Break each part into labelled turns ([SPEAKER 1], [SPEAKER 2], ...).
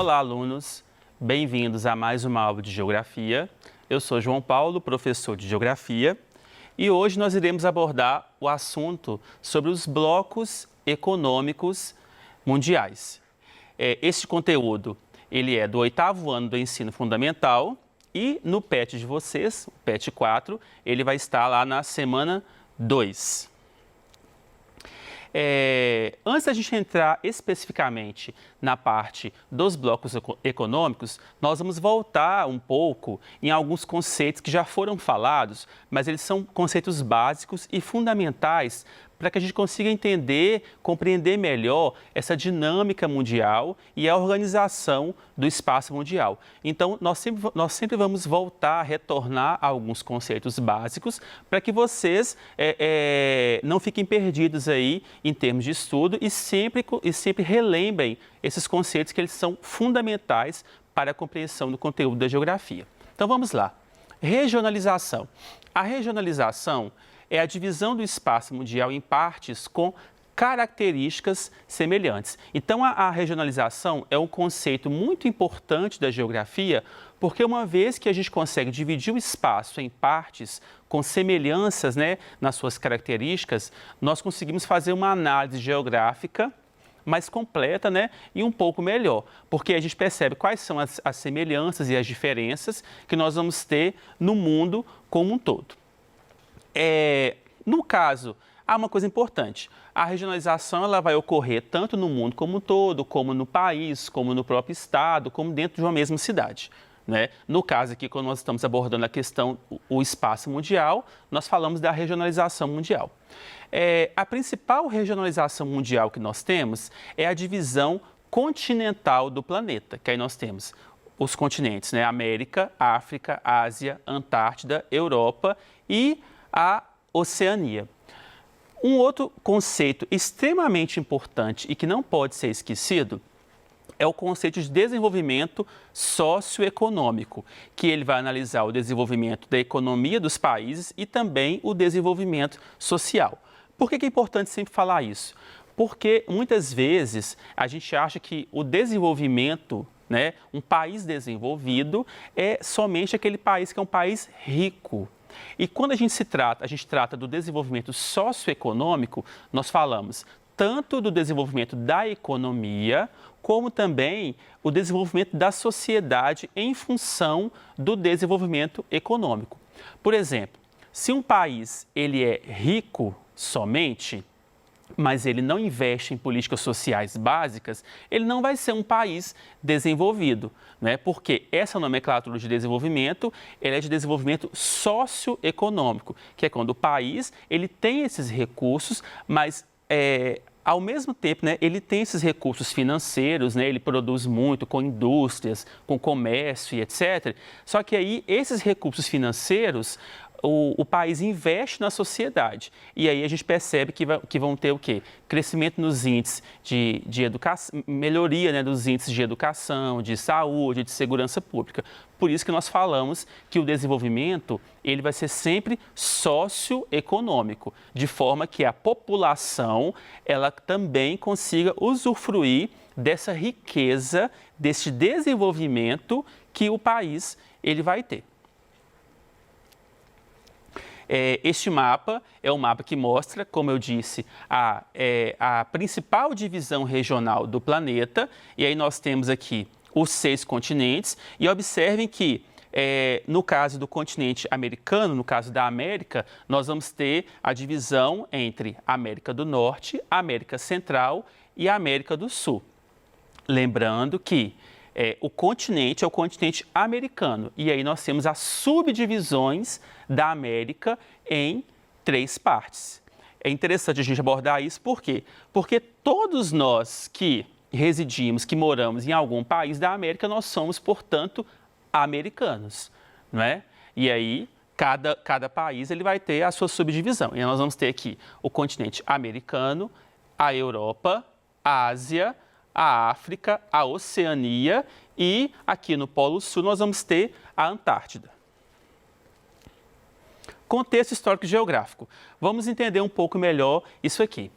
[SPEAKER 1] Olá, alunos! Bem-vindos a mais uma aula de Geografia. Eu sou João Paulo, professor de Geografia, e hoje nós iremos abordar o assunto sobre os blocos econômicos mundiais. Este conteúdo ele é do 8º ano do ensino fundamental e no PET de vocês, o PET 4, ele vai estar lá na semana 2. Antes da gente entrar especificamente na parte dos blocos econômicos, nós vamos voltar um pouco em alguns conceitos que já foram falados, mas eles são conceitos básicos e fundamentais para que a gente consiga entender, compreender melhor essa dinâmica mundial e a organização do espaço mundial. Então, nós sempre vamos voltar, retornar a alguns conceitos básicos para que vocês não fiquem perdidos aí em termos de estudo e sempre relembrem esses conceitos que eles são fundamentais para a compreensão do conteúdo da geografia. Então, vamos lá. Regionalização. A regionalização é a divisão do espaço mundial em partes com características semelhantes. Então, a regionalização é um conceito muito importante da geografia, porque uma vez que a gente consegue dividir o espaço em partes com semelhanças, nas suas características, nós conseguimos fazer uma análise geográfica mais completa, e um pouco melhor, porque a gente percebe quais são as semelhanças e as diferenças que nós vamos ter no mundo como um todo. No caso, há uma coisa importante, a regionalização ela vai ocorrer tanto no mundo como um todo, como no país, como no próprio estado, como dentro de uma mesma cidade. No caso aqui, quando nós estamos abordando a questão, o espaço mundial, nós falamos da regionalização mundial. A principal regionalização mundial que nós temos é a divisão continental do planeta, que aí nós temos os continentes, América, África, Ásia, Antártida, Europa e a Oceania. Um outro conceito extremamente importante e que não pode ser esquecido é o conceito de desenvolvimento socioeconômico, que ele vai analisar o desenvolvimento da economia dos países e também o desenvolvimento social. Por que é importante sempre falar isso? Porque muitas vezes a gente acha que o desenvolvimento, um país desenvolvido é somente aquele país que é um país rico. E quando a gente trata do desenvolvimento socioeconômico, nós falamos tanto do desenvolvimento da economia, como também o desenvolvimento da sociedade em função do desenvolvimento econômico. Por exemplo, se um país ele é rico somente, mas ele não investe em políticas sociais básicas, ele não vai ser um país desenvolvido, porque essa nomenclatura de desenvolvimento ela é de desenvolvimento socioeconômico, que é quando o país ele tem esses recursos, mas ao mesmo tempo, ele tem esses recursos financeiros, ele produz muito com indústrias, com comércio e etc. Só que aí esses recursos financeiros o país investe na sociedade e aí a gente percebe que vão ter o quê? Crescimento nos índices de educação, melhoria dos índices de educação, de saúde, de segurança pública. Por isso que nós falamos que o desenvolvimento ele vai ser sempre socioeconômico, de forma que a população ela também consiga usufruir dessa riqueza, desse desenvolvimento que o país ele vai ter. Este mapa é um mapa que mostra, como eu disse, a principal divisão regional do planeta. E aí nós temos aqui os 6 continentes. E observem que, no caso do continente americano, no caso da América, nós vamos ter a divisão entre a América do Norte, a América Central e a América do Sul. Lembrando que o continente é o continente americano. E aí nós temos as subdivisões da América em 3 partes. É interessante a gente abordar isso, por quê? Porque todos nós que residimos, que moramos em algum país da América, nós somos, portanto, americanos, E aí, cada país ele vai ter a sua subdivisão. E nós vamos ter aqui o continente americano, a Europa, a Ásia, a África, a Oceania e aqui no Polo Sul nós vamos ter a Antártida. Contexto histórico e geográfico. Vamos entender um pouco melhor isso aqui.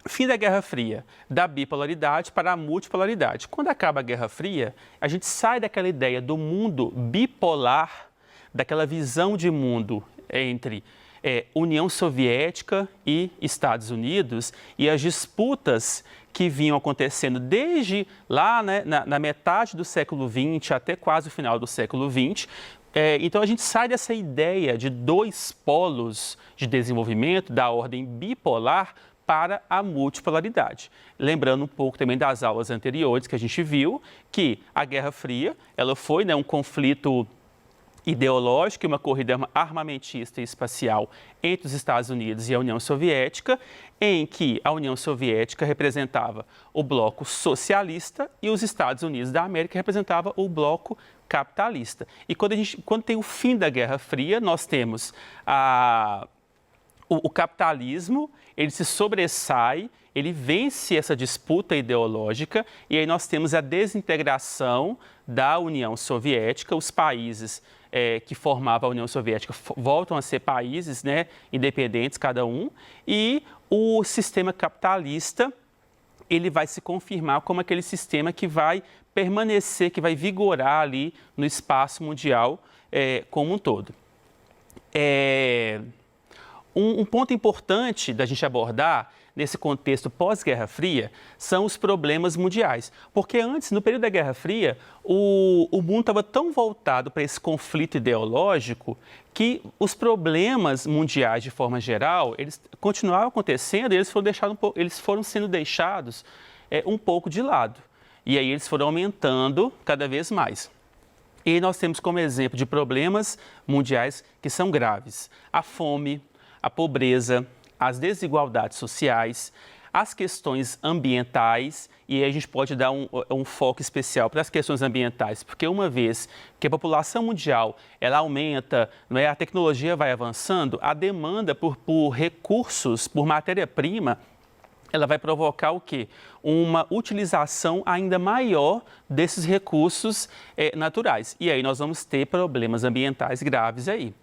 [SPEAKER 1] Fim da Guerra Fria, da bipolaridade para a multipolaridade. Quando acaba a Guerra Fria, a gente sai daquela ideia do mundo bipolar, daquela visão de mundo entre União Soviética e Estados Unidos e as disputas que vinham acontecendo desde lá, né, na metade do século XX até quase o final do século XX. Então, a gente sai dessa ideia de dois polos de desenvolvimento da ordem bipolar para a multipolaridade. Lembrando um pouco também das aulas anteriores que a gente viu que a Guerra Fria, ela foi, né, um conflito ideológico e uma corrida armamentista e espacial entre os Estados Unidos e a União Soviética, em que a União Soviética representava o bloco socialista e os Estados Unidos da América representava o bloco capitalista. E quando tem o fim da Guerra Fria, nós temos o capitalismo, ele se sobressai, ele vence essa disputa ideológica e aí nós temos a desintegração da União Soviética, os países que formavam a União Soviética voltam a ser países, né, independentes cada um, e o sistema capitalista ele vai se confirmar como aquele sistema que vai permanecer, que vai vigorar ali no espaço mundial como um todo. Um ponto importante da gente abordar nesse contexto pós-Guerra Fria são os problemas mundiais. Porque antes, no período da Guerra Fria, o mundo estava tão voltado para esse conflito ideológico que os problemas mundiais, de forma geral, eles continuavam acontecendo e eles foram sendo deixados um pouco de lado. E aí eles foram aumentando cada vez mais. E nós temos como exemplo de problemas mundiais que são graves: a fome, a pobreza, as desigualdades sociais, as questões ambientais, e aí a gente pode dar um foco especial para as questões ambientais, porque uma vez que a população mundial ela aumenta, não é, a tecnologia vai avançando, a demanda por recursos, por matéria-prima, ela vai provocar o quê? Uma utilização ainda maior desses recursos naturais. E aí nós vamos ter problemas ambientais graves aí.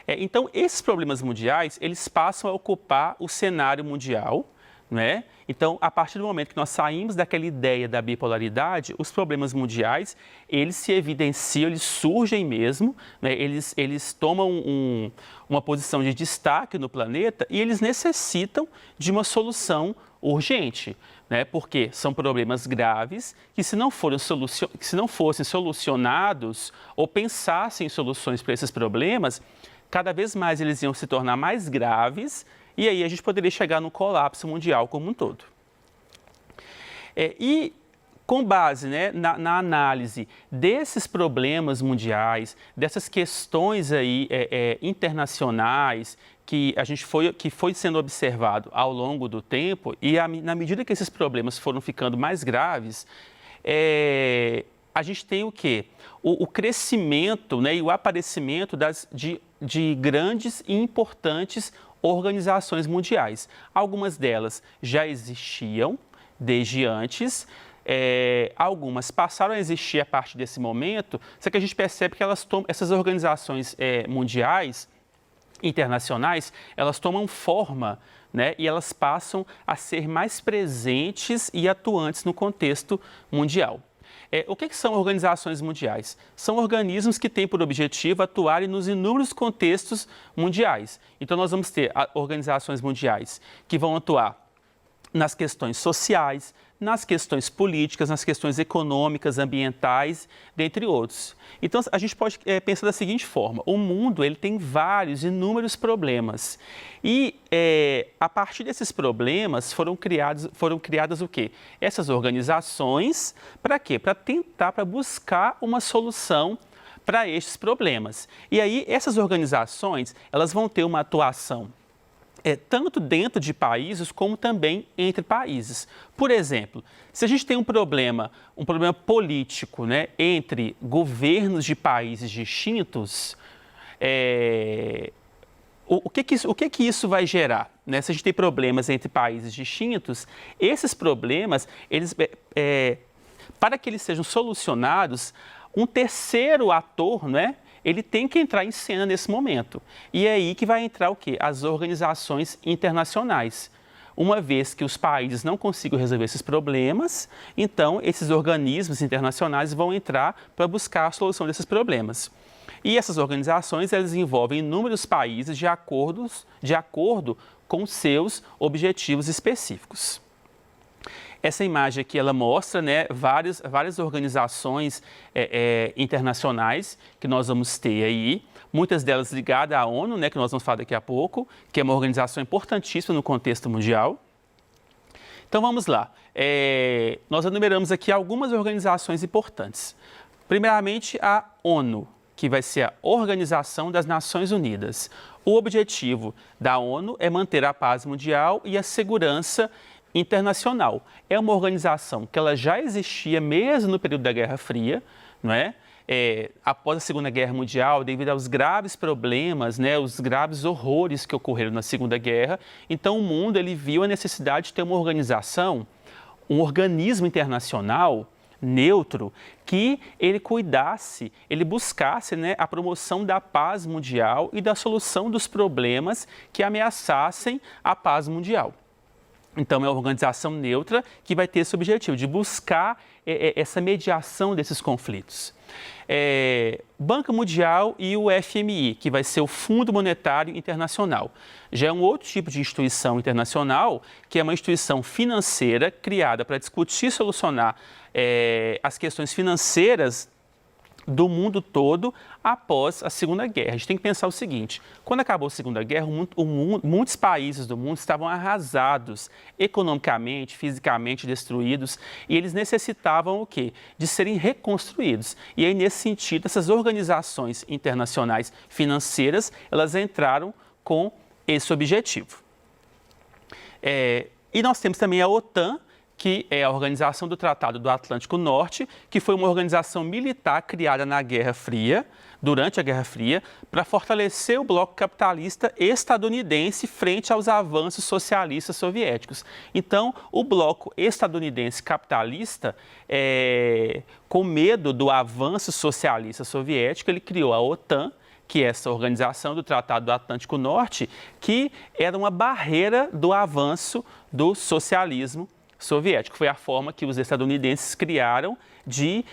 [SPEAKER 1] Então, esses problemas mundiais, eles passam a ocupar o cenário mundial, né? Então, a partir do momento que nós saímos daquela ideia da bipolaridade, os problemas mundiais, eles se evidenciam, eles surgem mesmo, né? Eles tomam uma posição de destaque no planeta e eles necessitam de uma solução urgente, né? Porque são problemas graves que se não fossem solucionados ou pensassem em soluções para esses problemas, cada vez mais eles iam se tornar mais graves e aí a gente poderia chegar no colapso mundial como um todo. E com base, né, na análise desses problemas mundiais, dessas questões aí, internacionais que foi sendo observado ao longo do tempo e na medida que esses problemas foram ficando mais graves, a gente tem o quê? O crescimento, né, e o aparecimento de grandes e importantes organizações mundiais. Algumas delas já existiam desde antes, algumas passaram a existir a partir desse momento, só que a gente percebe que essas organizações mundiais, internacionais, elas tomam forma, né, e elas passam a ser mais presentes e atuantes no contexto mundial. O que são organizações mundiais? São organismos que têm por objetivo atuarem nos inúmeros contextos mundiais. Então, nós vamos ter organizações mundiais que vão atuar nas questões sociais, nas questões políticas, nas questões econômicas, ambientais, dentre outros. Então, a gente pode pensar da seguinte forma: o mundo ele tem inúmeros problemas. E a partir desses problemas foram criadas o quê? Essas organizações, para quê? Para buscar uma solução para estes problemas. E aí, essas organizações, elas vão ter uma atuação tanto dentro de países como também entre países. Por exemplo, se a gente tem um problema político, né, entre governos de países distintos, o que isso vai gerar? Né? Se a gente tem problemas entre países distintos, esses problemas, para que eles sejam solucionados, um terceiro ator, né, ele tem que entrar em cena nesse momento. E é aí que vai entrar o quê? As organizações internacionais. Uma vez que os países não consigam resolver esses problemas, então esses organismos internacionais vão entrar para buscar a solução desses problemas. E essas organizações, elas envolvem inúmeros países de acordo com seus objetivos específicos. Essa imagem aqui, ela mostra, né, várias organizações internacionais que nós vamos ter aí, muitas delas ligadas à ONU, né, que nós vamos falar daqui a pouco, que é uma organização importantíssima no contexto mundial. Então, vamos lá. Nós enumeramos aqui algumas organizações importantes. Primeiramente, a ONU, que vai ser a Organização das Nações Unidas. O objetivo da ONU é manter a paz mundial e a segurança internacional. É uma organização que ela já existia mesmo no período da Guerra Fria, não é? Após a Segunda Guerra Mundial, devido aos graves problemas, né, os graves horrores que ocorreram na Segunda Guerra, então o mundo ele viu a necessidade de ter uma organização, um organismo internacional neutro, que ele cuidasse, ele buscasse, né, a promoção da paz mundial e da solução dos problemas que ameaçassem a paz mundial. Então, é uma organização neutra que vai ter esse objetivo de buscar essa mediação desses conflitos. Banco Mundial e o FMI, que vai ser o Fundo Monetário Internacional. Já é um outro tipo de instituição internacional, que é uma instituição financeira criada para discutir e solucionar as questões financeiras do mundo todo após a Segunda Guerra. A gente tem que pensar o seguinte: quando acabou a Segunda Guerra, muitos países do mundo estavam arrasados, economicamente, fisicamente destruídos, e eles necessitavam o quê? De serem reconstruídos. E aí, nesse sentido, essas organizações internacionais financeiras, elas entraram com esse objetivo. E nós temos também a OTAN, que é a Organização do Tratado do Atlântico Norte, que foi uma organização militar criada na Guerra Fria, durante a Guerra Fria, para fortalecer o bloco capitalista estadunidense frente aos avanços socialistas soviéticos. Então, o bloco estadunidense capitalista, com medo do avanço socialista soviético, ele criou a OTAN, que é essa organização do Tratado do Atlântico Norte, que era uma barreira do avanço do socialismo soviético. Foi a forma que os estadunidenses criaram de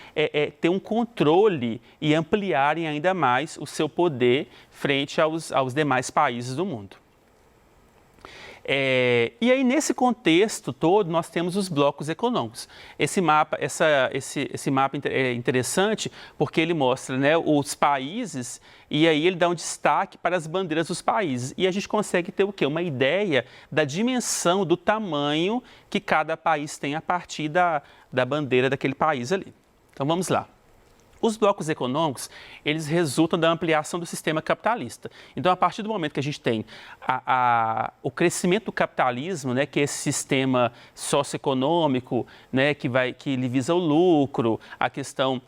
[SPEAKER 1] ter um controle e ampliarem ainda mais o seu poder frente aos demais países do mundo. E aí, nesse contexto todo, nós temos os blocos econômicos. Esse mapa é interessante porque ele mostra, né, os países, e aí ele dá um destaque para as bandeiras dos países. E a gente consegue ter o quê? Uma ideia da dimensão, do tamanho que cada país tem a partir da bandeira daquele país ali. Então, vamos lá. Os blocos econômicos, eles resultam da ampliação do sistema capitalista. Então, a partir do momento que a gente tem o crescimento do capitalismo, né, que é esse sistema socioeconômico, né, que ele visa o lucro, a questão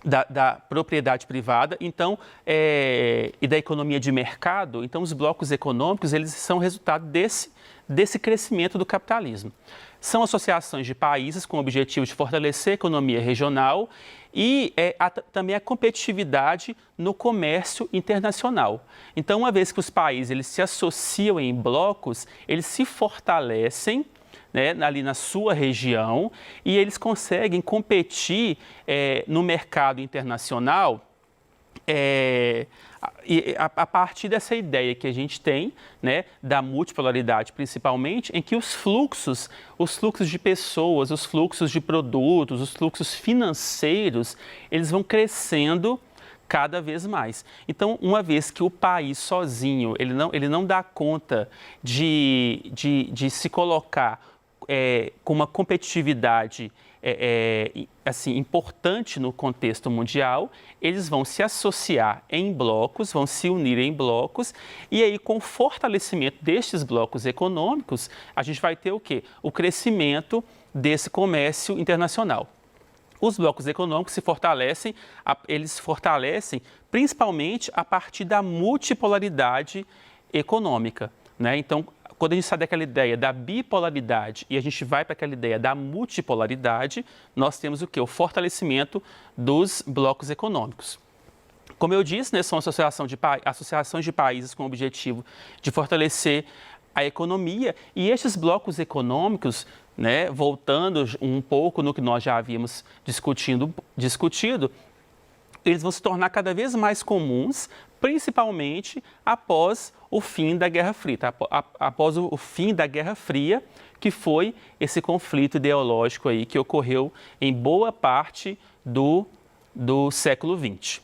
[SPEAKER 1] da propriedade privada, então, e da economia de mercado, então os blocos econômicos, eles são resultado desse crescimento do capitalismo. São associações de países com o objetivo de fortalecer a economia regional e também a competitividade no comércio internacional. Então, uma vez que os países eles se associam em blocos, eles se fortalecem, né, ali na sua região, e eles conseguem competir no mercado internacional a partir dessa ideia que a gente tem, né, da multipolaridade principalmente, em que os fluxos de pessoas, os fluxos de produtos, os fluxos financeiros, eles vão crescendo cada vez mais. Então, uma vez que o país sozinho, ele não dá conta de se colocar com uma competitividade assim, importante no contexto mundial, eles vão se associar em blocos, vão se unir em blocos, e aí com o fortalecimento destes blocos econômicos, a gente vai ter o quê? O crescimento desse comércio internacional. Os blocos econômicos eles se fortalecem principalmente a partir da multipolaridade econômica, né? Então, quando a gente sai daquela ideia da bipolaridade e a gente vai para aquela ideia da multipolaridade, nós temos o quê? O fortalecimento dos blocos econômicos. Como eu disse, né, são associações de países com o objetivo de fortalecer a economia. E estes blocos econômicos, né, voltando um pouco no que nós já havíamos discutido, eles vão se tornar cada vez mais comuns, principalmente após o fim da Guerra Fria, após o fim da Guerra Fria, que foi esse conflito ideológico aí que ocorreu em boa parte do século XX.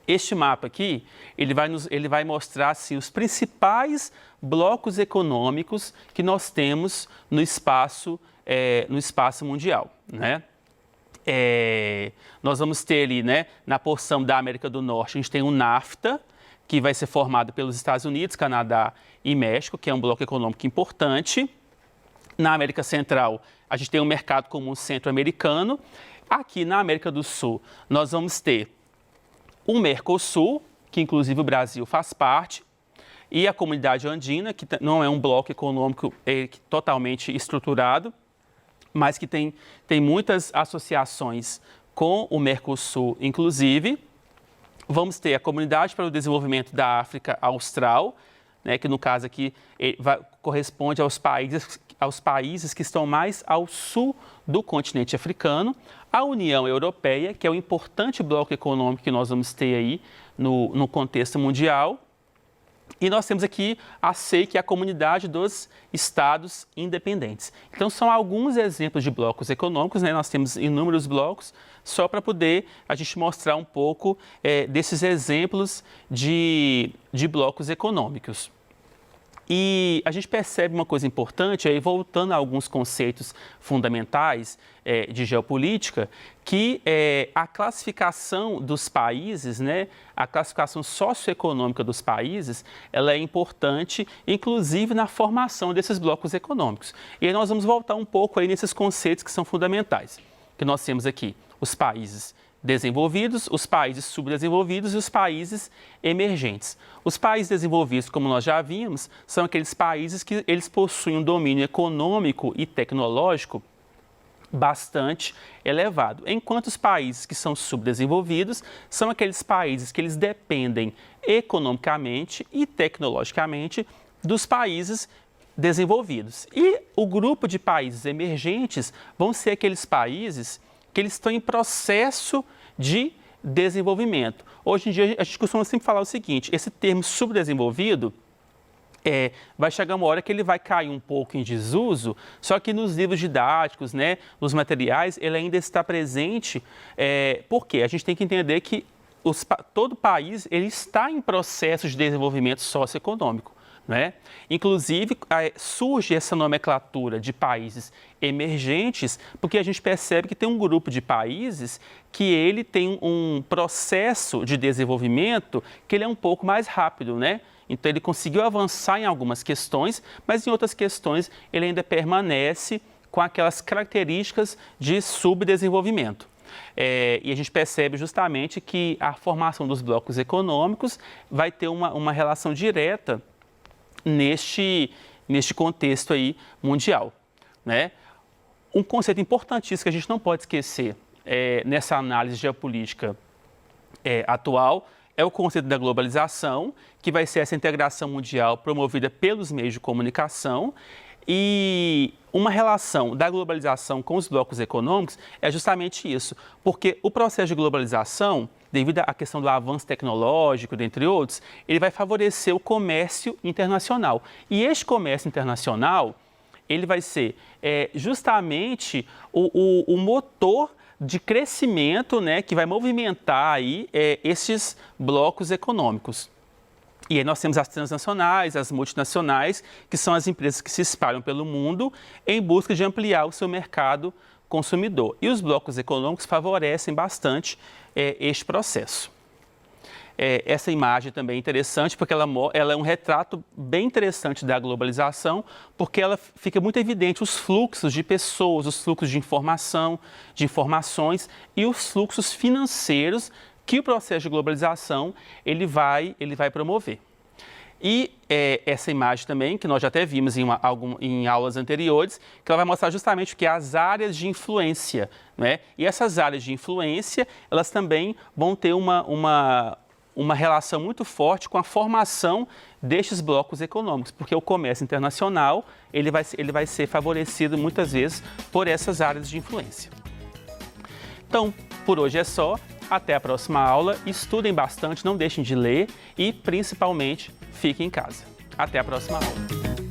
[SPEAKER 1] Este mapa aqui, ele vai mostrar assim, os principais blocos econômicos que nós temos no espaço mundial, né? Nós vamos ter ali, né, na porção da América do Norte, a gente tem o NAFTA, que vai ser formado pelos Estados Unidos, Canadá e México, que é um bloco econômico importante. Na América Central, a gente tem o Mercado Comum Centro-Americano. Aqui na América do Sul, nós vamos ter o Mercosul, que inclusive o Brasil faz parte, e a Comunidade Andina, que não é um bloco econômico totalmente estruturado, mas que tem muitas associações com o Mercosul, inclusive. Vamos ter a Comunidade para o Desenvolvimento da África Austral, né, que no caso aqui corresponde aos países que estão mais ao sul do continente africano. A União Europeia, que é um importante bloco econômico que nós vamos ter aí no contexto mundial. E nós temos aqui a SEI, que é a Comunidade dos Estados Independentes. Então, são alguns exemplos de blocos econômicos, né? Nós temos inúmeros blocos, só para poder a gente mostrar um pouco desses exemplos de blocos econômicos. E a gente percebe uma coisa importante, aí voltando a alguns conceitos fundamentais de geopolítica, que a classificação dos países, né, a classificação socioeconômica dos países, ela é importante, inclusive na formação desses blocos econômicos. E aí nós vamos voltar um pouco aí nesses conceitos que são fundamentais, que nós temos aqui os países desenvolvidos, os países subdesenvolvidos e os países emergentes. Os países desenvolvidos, como nós já vimos, são aqueles países que eles possuem um domínio econômico e tecnológico bastante elevado, enquanto os países que são subdesenvolvidos são aqueles países que eles dependem economicamente e tecnologicamente dos países desenvolvidos. E o grupo de países emergentes vão ser aqueles países que eles estão em processo de desenvolvimento. Hoje em dia, a gente costuma sempre falar o seguinte, esse termo subdesenvolvido vai chegar uma hora que ele vai cair um pouco em desuso, só que nos livros didáticos, né, nos materiais, ele ainda está presente, porque a gente tem que entender que todo país ele está em processo de desenvolvimento socioeconômico. Né? Inclusive, surge essa nomenclatura de países emergentes, porque a gente percebe que tem um grupo de países que ele tem um processo de desenvolvimento que ele é um pouco mais rápido, né? Então, ele conseguiu avançar em algumas questões, mas em outras questões ele ainda permanece com aquelas características de subdesenvolvimento. E a gente percebe justamente que a formação dos blocos econômicos vai ter uma relação direta neste contexto aí mundial, né? Um conceito importantíssimo que a gente não pode esquecer nessa análise geopolítica atual é o conceito da globalização, que vai ser essa integração mundial promovida pelos meios de comunicação. E uma relação da globalização com os blocos econômicos é justamente isso, porque o processo de globalização, devido à questão do avanço tecnológico, dentre outros, ele vai favorecer o comércio internacional. E este comércio internacional, ele vai ser justamente o motor de crescimento, né, que vai movimentar aí esses blocos econômicos. E aí nós temos as transnacionais, as multinacionais, que são as empresas que se espalham pelo mundo em busca de ampliar o seu mercado consumidor. E os blocos econômicos favorecem bastante este processo. Essa imagem também é interessante porque ela é um retrato bem interessante da globalização, porque ela fica muito evidente os fluxos de pessoas, os fluxos de informação, de informações e os fluxos financeiros que o processo de globalização ele vai promover. E essa imagem também, que nós já até vimos em aulas anteriores, que ela vai mostrar justamente o que é as áreas de influência, né? E essas áreas de influência, elas também vão ter uma relação muito forte com a formação destes blocos econômicos, porque o comércio internacional ele vai ser favorecido muitas vezes por essas áreas de influência. Então, por hoje é só. Até a próxima aula. Estudem bastante, não deixem de ler e, principalmente, fiquem em casa. Até a próxima aula.